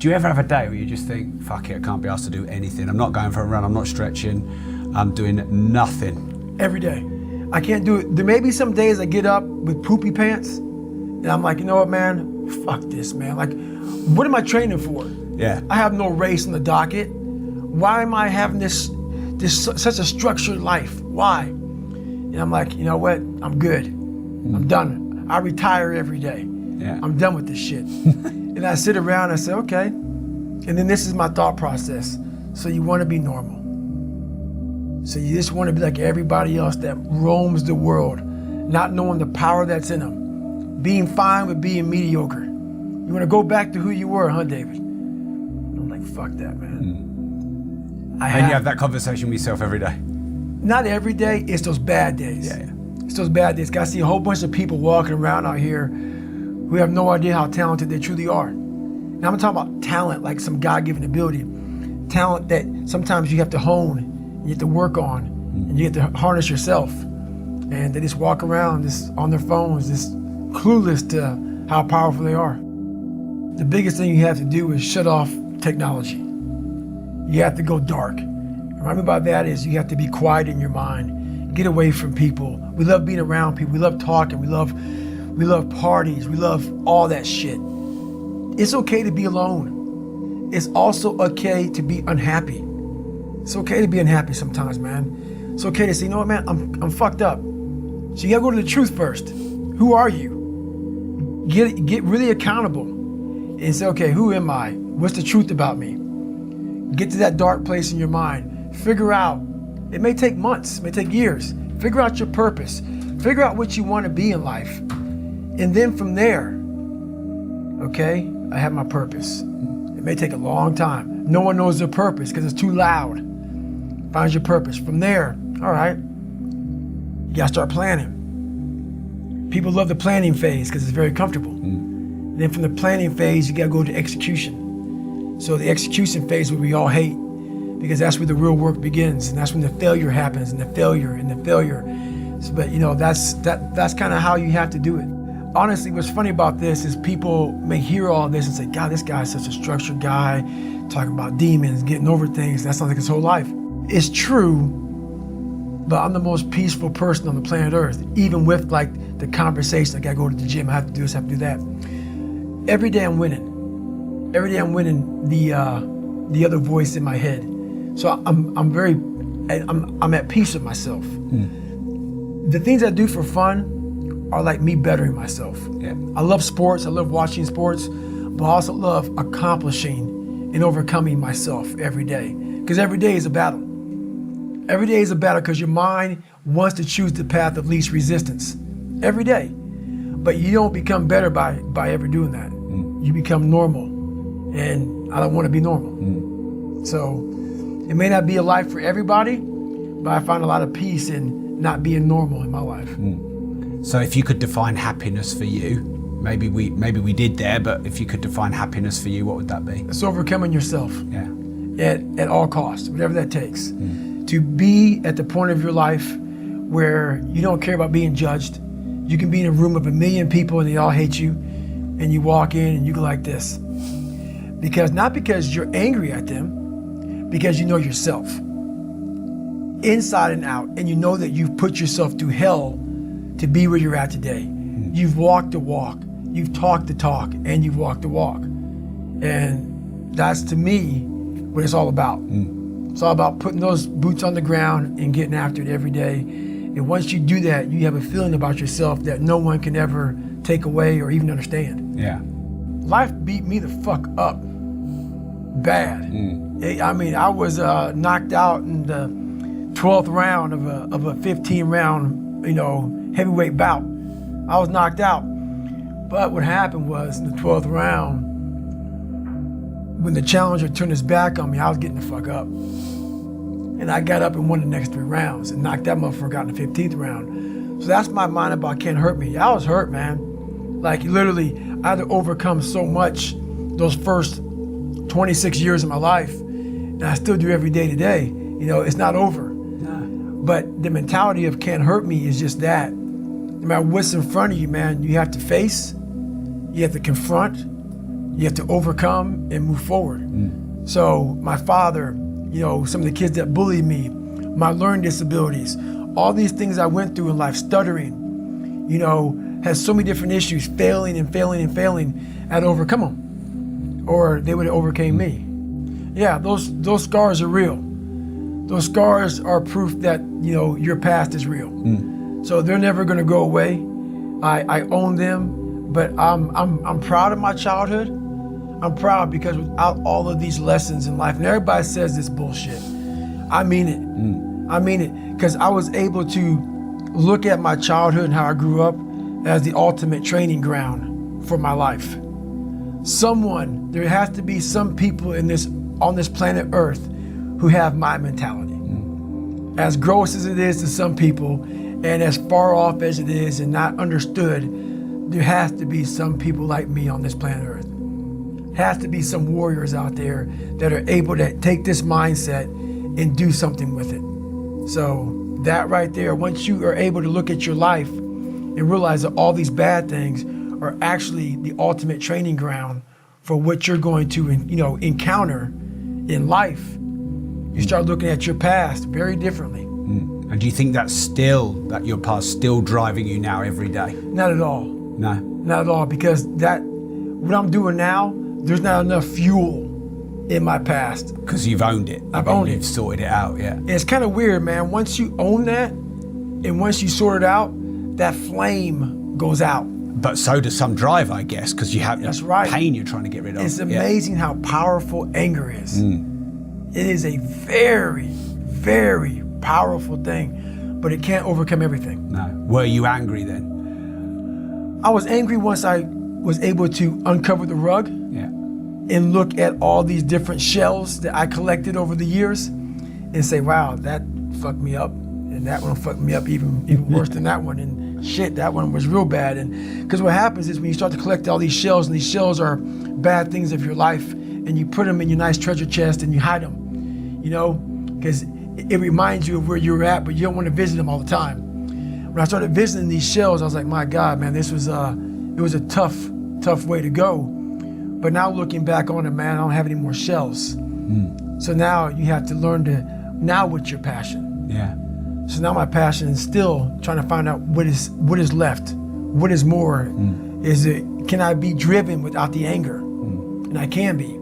Do you ever have a day where you just think, fuck it, I can't be asked to do anything. I'm not going for a run, I'm not stretching, I'm doing nothing. Every day. I can't do it. There may be some days I get up with poopy pants and I'm like, you know what, man? Fuck this, man. Like, what am I training for? Yeah. I have no race on the docket. Why am I having this such a structured life? Why? And I'm like, you know what? I'm good. I'm done. I retire every day. Yeah. I'm done with this shit. And I sit around and I say, okay. And then this is my thought process. So you want to be normal. So you just want to be like everybody else that roams the world, not knowing the power that's in them. Being fine with being mediocre. You want to go back to who you were, huh, David? I'm like, fuck that, man. And you have that conversation with yourself every day? Not every day, it's those bad days. Yeah. It's those bad days. I see a whole bunch of people walking around out here who have no idea how talented they truly are. And I'm talking about talent, like some God-given ability. Talent that sometimes you have to hone, you have to work on, and you have to harness yourself. And they just walk around just on their phones, just clueless to how powerful they are. The biggest thing you have to do is shut off technology. You have to go dark. And what I mean by that is you have to be quiet in your mind, get away from people. We love being around people, we love talking, we love parties, we love all that shit. It's okay to be alone. It's also okay to be unhappy. It's okay to be unhappy sometimes, man. It's okay to say, you know what, man, I'm fucked up. So you gotta go to the truth first. Who are you? Get really accountable and say, okay, who am I? What's the truth about me? Get to that dark place in your mind. Figure out, it may take months, it may take years. Figure out your purpose. Figure out what you want to be in life. And then from there, okay, I have my purpose. It may take a long time. No one knows their purpose because it's too loud. Find your purpose. From there, all right, you gotta start planning. People love the planning phase because it's very comfortable. Then from the planning phase, you gotta go to execution. So the execution phase, what we all hate, because that's where the real work begins, and that's when the failure happens, and the failure. But you know, that's kind of how you have to do it. Honestly, what's funny about this is people may hear all this and say, God, this guy's such a structured guy, talking about demons, getting over things. That sounds like his whole life. It's true, but I'm the most peaceful person on the planet Earth, even with like the conversation. I gotta go to the gym, I have to do this, I have to do that. Every day I'm winning. Every day I'm winning the other voice in my head. So I'm at peace with myself. The things I do for fun are like me bettering myself. Yeah. I love sports, I love watching sports, but I also love accomplishing and overcoming myself every day. Because every day is a battle. Every day is a battle because your mind wants to choose the path of least resistance. Every day. But you don't become better by ever doing that. You become normal. And I don't want to be normal. So it may not be a life for everybody, but I find a lot of peace in not being normal in my life. So if you could define happiness for you, maybe we did there, but if you could define happiness for you, what would that be? It's overcoming yourself. Yeah. At all costs, whatever that takes. To be at the point of your life where you don't care about being judged. You can be in a room of 1 million people and they all hate you, and you walk in and you go like this. Not because you're angry at them, because you know yourself. Inside and out, and you know that you've put yourself through hell to be where you're at today. You've walked the walk, you've talked the talk, and you've walked the walk. And that's, to me, what it's all about. It's all about putting those boots on the ground and getting after it every day. And once you do that, you have a feeling about yourself that no one can ever take away or even understand. Yeah. Life beat me the fuck up bad. I mean, I was knocked out in the 12th round of a 15-round, heavyweight bout. I was knocked out. But what happened was, in the 12th round, when the challenger turned his back on me, I was getting the fuck up. And I got up and won the next 3 rounds and knocked that motherfucker out in the 15th round. So that's my mind about can't hurt me. I was hurt, man. Like, literally, I had to overcome so much those first 26 years of my life, and I still do every day today. It's not over. But the mentality of can't hurt me is just that. No matter what's in front of you, man, you have to face, you have to confront, You have to overcome and move forward. So my father, you know, some of the kids that bullied me, my learning disabilities, all these things I went through in life, stuttering, you know, had so many different issues, failing and failing and failing, I'd overcome them, or they would have overcame me. Yeah, those scars are real. Those scars are proof that, you know, your past is real. So they're never gonna go away. I own them, but I'm proud of my childhood. I'm proud because without all of these lessons in life, and everybody says this bullshit, I mean it. I mean it, because I was able to look at my childhood and how I grew up as the ultimate training ground for my life. There has to be some people on this planet Earth who have my mentality. As gross as it is to some people, and as far off as it is and not understood, there has to be some people like me on this planet Earth. Has to be some warriors out there that are able to take this mindset and do something with it. So that right there, once you are able to look at your life and realize that all these bad things are actually the ultimate training ground for what you're going to, you know, encounter in life, you start looking at your past very differently. And do you think that your past still driving you now every day? Not at all. No. Not at all, because what I'm doing now, there's not enough fuel in my past. Because you've owned it. I've owned it. You've sorted it out, yeah. And it's kind of weird, man. Once you own that, and once you sort it out, that flame goes out. But so does some drive, I guess, because you have That's right. pain you're trying to get rid of. It's amazing how powerful anger is. It is a very, very powerful thing, but it can't overcome everything. No. Were you angry then? I was angry once I was able to uncover the rug and look at all these different shells that I collected over the years and say, wow, that fucked me up. And that one fucked me up even worse than that one. And shit, that one was real bad. And because what happens is when you start to collect all these shells, and these shells are bad things of your life, and you put them in your nice treasure chest and you hide them, you know, because it reminds you of where you were at, but you don't want to visit them all the time. When I started visiting these shells, I was like, my God, man, it was a tough way to go. But now looking back on it, man, I don't have any more shells. So now you have to learn now what's your passion? Yeah. So now my passion is still trying to find out what is left, what is more. Can I be driven without the anger? And I can be.